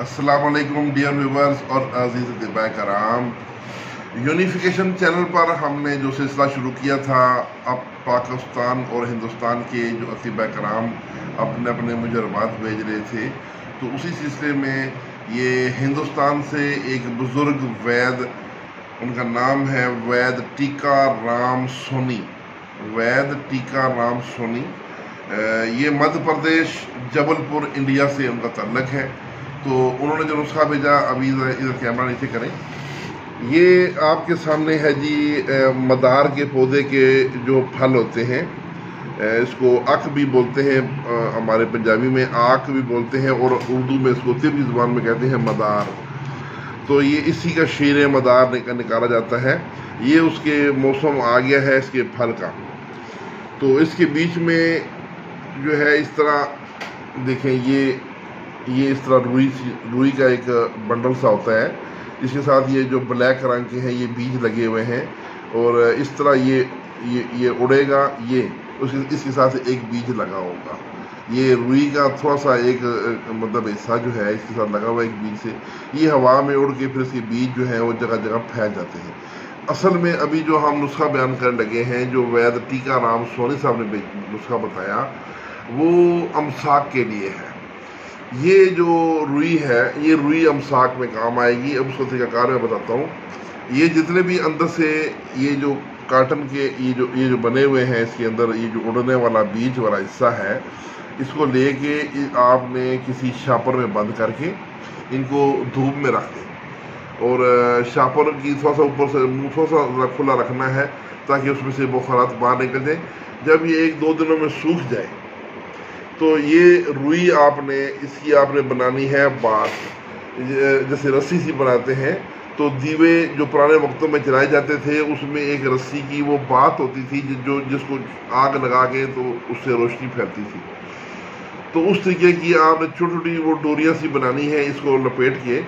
السلام علیکم dear viewers اور عزیز طباء کرام، یونیفیکیشن چینل پر ہم نے جو سلسلہ شروع کیا تھا، اب پاکستان اور ہندوستان کے جو طباء کرام اپنے اپنے مجربات بھیج رہے تھے، تو اسی سلسلے میں یہ ہندوستان سے ایک بزرگ وید، ان کا نام ہے وید ٹیکا رام سونی، وید ٹیکا رام سونی، یہ مدھیہ پردیش جبل پور انڈیا سے ان کا تعلق ہے۔ تو انہوں نے جو نسخہ بھیجا، ابھی ادھر کیمرہ نیچے کریں، یہ آپ کے سامنے ہے جی مدار کے پودے کے جو پھل ہوتے ہیں، اس کو اک بھی بولتے ہیں، ہمارے پنجابی میں آک بھی بولتے ہیں، اور اردو میں اس کو ترکی زبان میں کہتے ہیں مدار۔ تو یہ اسی کا شیر مدار نکالا جاتا ہے۔ یہ اس کے موسم آ گیا ہے اس کے پھل کا۔ تو اس کے بیچ میں جو ہے اس طرح دیکھیں، یہ اس طرح روئی کا ایک بنڈل سا ہوتا ہے، جس کے ساتھ یہ جو بلیک رنگ کے ہیں یہ بیج لگے ہوئے ہیں، اور اس طرح یہ اڑے گا، یہ اس کے ساتھ ایک بیج لگا ہوگا۔ یہ روئی کا تھوڑا سا ایک مطلب حصہ جو ہے اس کے ساتھ لگا ہوا ہے ایک بیج سے، یہ ہوا میں اڑ کے پھر اس کے بیج جو ہیں وہ جگہ جگہ پھیل جاتے ہیں۔ اصل میں ابھی جو ہم نسخہ بیان کرنے لگے ہیں، جو وید ٹیکا رام سونی صاحب نے نسخہ بتایا، وہ امساک کے لیے ہے۔ یہ جو روئی ہے، یہ روئی امساک میں کام آئے گی۔ اب اس کو طریقہ کار میں بتاتا ہوں۔ یہ جتنے بھی اندر سے یہ جو کاٹن کے یہ جو بنے ہوئے ہیں، اس کے اندر یہ جو اڑنے والا بیج والا حصہ ہے، اس کو لے کے آپ نے کسی شاپر میں بند کر کے ان کو دھوپ میں رکھ دیں، اور شاپر کی تھوڑا سا اوپر سے منہ تھوڑا سا کھلا رکھنا ہے تاکہ اس میں سے بخارات باہر نکل جائیں۔ جب یہ 1-2 دنوں میں سوکھ جائے تو یہ روئی اس کی آپ نے بنانی ہے بات، جیسے رسی سی بناتے ہیں۔ تو دیوے جو پرانے وقتوں میں جلائے جاتے تھے، اس میں ایک رسی کی وہ بات ہوتی تھی جس کو آگ لگا کے تو اس سے روشنی پھیلتی تھی۔ تو اس طریقے کی آپ نے چھوٹی چھوٹی وہ ڈوریاں سی بنانی ہے، اس کو لپیٹ کے،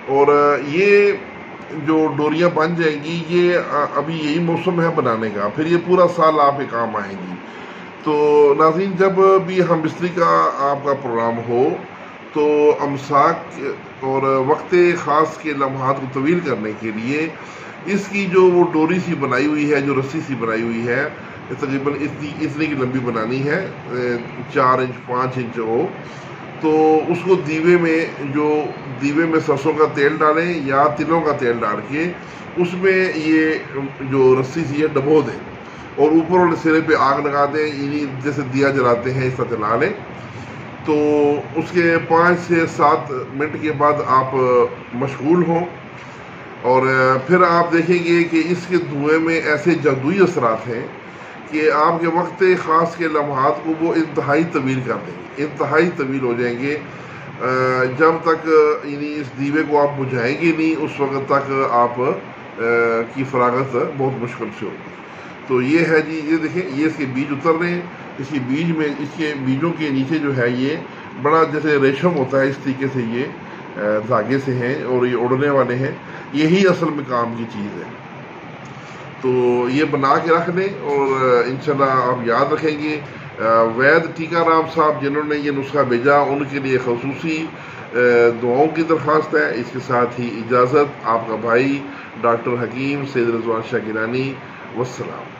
اور یہ جو ڈوریاں بن جائیں گی، یہ ابھی یہی موسم ہے بنانے کا، پھر یہ پورا سال آپ کے کام آئیں گی۔ تو ناظرین، جب بھی ہم بستری کا آپ کا پروگرام ہو، تو امساک اور وقت خاص کے لمحات کو طویل کرنے کے لیے اس کی جو وہ ڈوری سی بنائی ہوئی ہے، جو رسی سی بنائی ہوئی ہے، تقریباً اتنی کی لمبی بنانی ہے، 4 انچ 5 انچ ہو۔ تو اس کو دیوے میں سرسوں کا تیل ڈالیں یا تلوں کا تیل ڈال کے اس میں یہ جو رسی سی ہے ڈبو دیں، اور اوپر والے سرے پہ آگ لگا دیں، یعنی جیسے دیا جلاتے ہیں اس طرح جلا لیں۔ تو اس کے 5 سے 7 منٹ کے بعد آپ مشغول ہوں، اور پھر آپ دیکھیں گے کہ اس کے دھوئیں میں ایسے جادوئی اثرات ہیں کہ آپ کے وقت خاص کے لمحات کو وہ انتہائی طویل کر دیں گے، انتہائی طویل ہو جائیں گے۔ جب تک یعنی اس دیوے کو آپ بجھائیں گے نہیں، اس وقت تک آپ کی فراغت بہت مشکل سے ہوگی۔ تو یہ ہے جی، یہ دیکھیں، یہ اس کے بیج اتر رہے ہیں۔ اس کے بیجوں کے نیچے جو ہے یہ بڑا جیسے ریشم ہوتا ہے، اس طریقے سے یہ دھاگے سے ہیں اور یہ اڑنے والے ہیں۔ یہی اصل میں کام کی چیز ہے۔ تو یہ بنا کے رکھ دیں، اور انشاءاللہ آپ یاد رکھیں گے۔ وید ٹیکا رام صاحب جنہوں نے یہ نسخہ بھیجا، ان کے لیے خصوصی دعاؤں کی درخواست ہے۔ اس کے ساتھ ہی اجازت، آپ کا بھائی ڈاکٹر حکیم سید رضوان شاہ گیلانی، والسلام۔